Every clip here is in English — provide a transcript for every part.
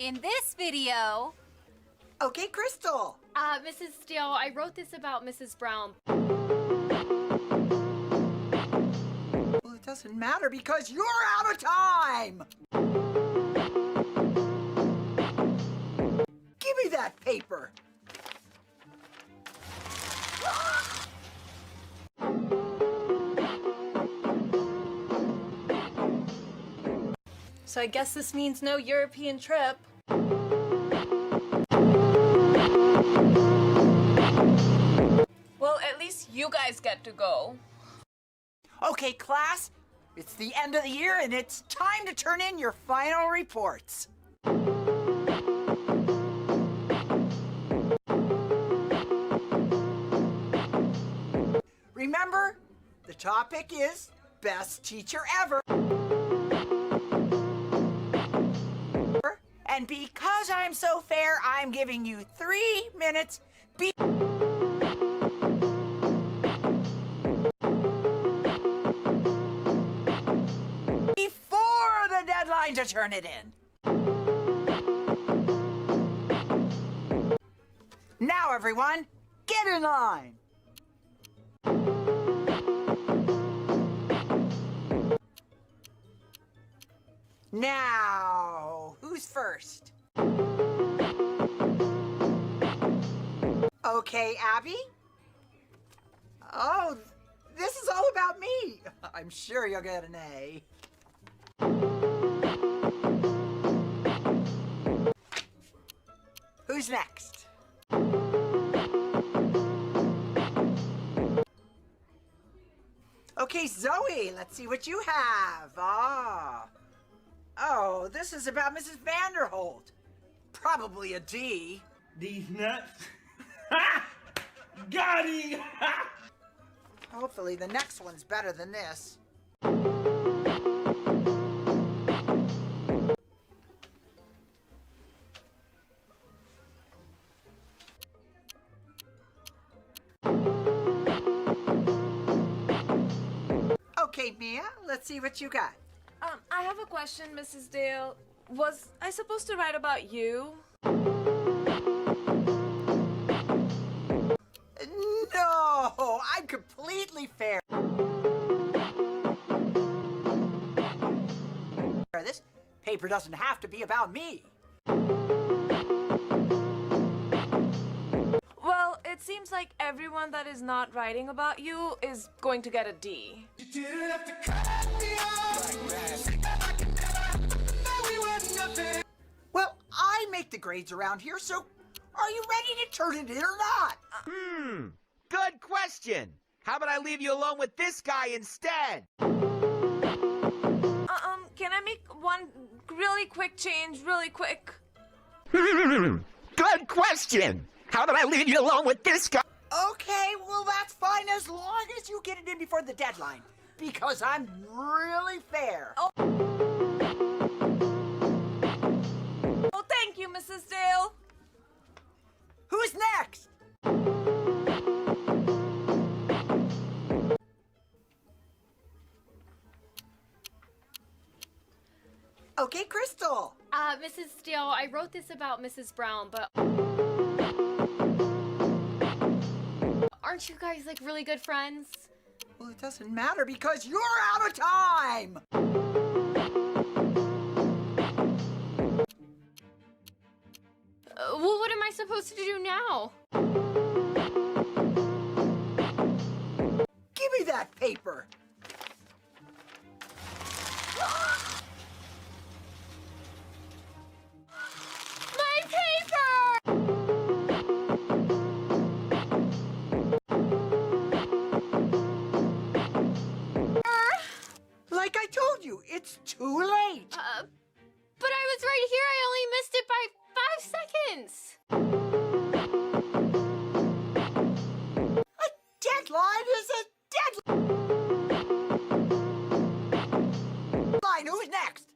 In this video... Okay, Crystal. Mrs. Steele, I wrote this about Mrs. Brown. Well, it doesn't matter because you're out of time! Give me that paper! So I guess this means no European trip. Well, at least you guys get to go. Okay, class, it's the end of the year and it's time to turn in your final reports. Remember, the topic is Best Teacher Ever. And because I'm so fair, I'm giving you 3 minutes before the deadline to turn it in. Now, everyone, get in line. Now, who's first? Okay, Abby? Oh, this is all about me. I'm sure you'll get an A. Who's next? Okay, Zoe, let's see what you have. Oh, this is about Mrs. Vanderholt. Probably a D. These nuts. Got him! Hopefully the next one's better than this. Okay, Mia, let's see what you got. I have a question, Mrs. Dale. Was I supposed to write about you? No, I'm completely fair. This paper doesn't have to be about me. Well, it seems like everyone that is not writing about you is going to get a D. Well, I make the grades around here, so are you ready to turn it in or not? Good question. How about I leave you alone with this guy instead? Can I make one really quick change, really quick? Good question. How about I leave you alone with this guy? Okay, well that's fine as long as you get it in before the deadline. Because I'm really fair. Oh, thank you, Mrs. Dale. Who's next? Okay, Crystal. Mrs. Steele, I wrote this about Mrs. Brown, but... Aren't you guys, like, really good friends? Well, it doesn't matter because you're out of time! Well, what am I supposed to do now? Give me that paper! My paper! Like I told you, it's too late! But I was right here. I only missed it by 5 seconds. A deadline is a deadline! Who's next?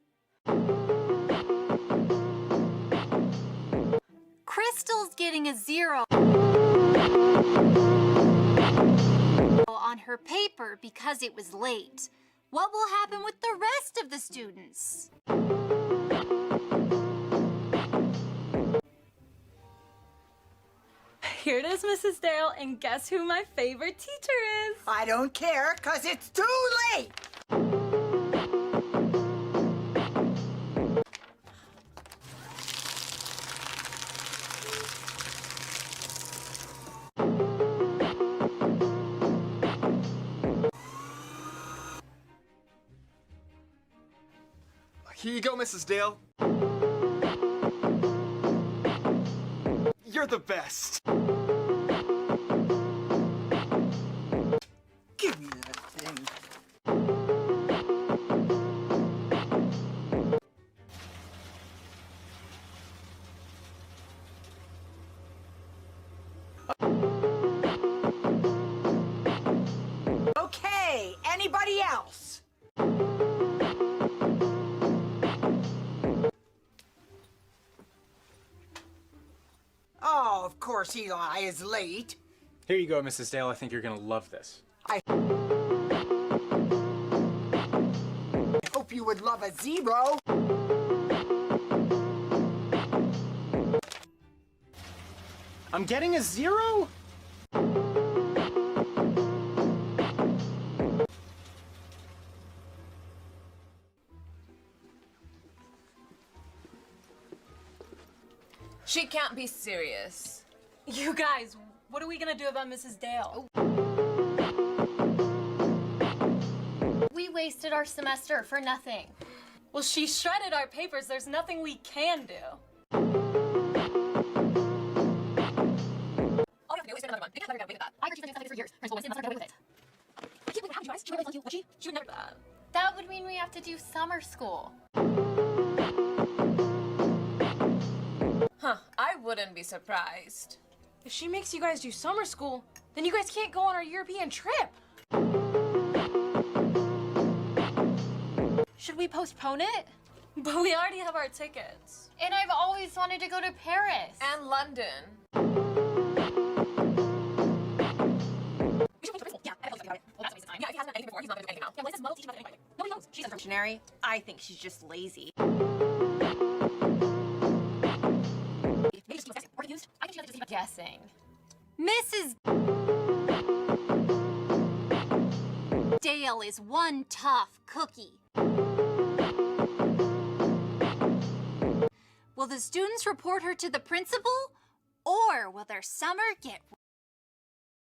Crystal's getting a 0 on her paper because it was late. What will happen with the rest of the students? Here it is, Mrs. Dale, and guess who my favorite teacher is? I don't care, 'cause it's too late! Here you go, Mrs. Dale. You're the best. Give me that thing. Okay, anybody else? Oh, of course Eli is late. Here you go, Mrs. Dale. I think you're gonna love this. I hope you would love a 0. I'm getting a 0? She can't be serious. You guys, what are we gonna do about Mrs. Dale? We wasted our semester for nothing. Well, she shredded our papers. There's nothing we can do. All you have to do is get another one. You can't let her get away with that. I heard she's been doing something for years. Principal Winston must let her get away with it. I can't believe how you guys. She would really like you, would she? She would never do that. That would mean we have to do summer school. Huh, I wouldn't be surprised. If she makes you guys do summer school, then you guys can't go on our European trip. Should we postpone it? But we already have our tickets. And I've always wanted to go to Paris. And London. We should go to principal. Yeah, I about it. Well, that's a waste of time. Yeah, if he hasn't done anything before, he's not going to do anything now. Yeah, Melissa's mo teaching about it anyway. Nobody knows. She's a functionary. I think she's just lazy. Maybe just keep guessing. Or confused. I think she has to just keep Guessing. Mrs. Dale is one tough cookie. Will the students report her to the principal, or will their summer get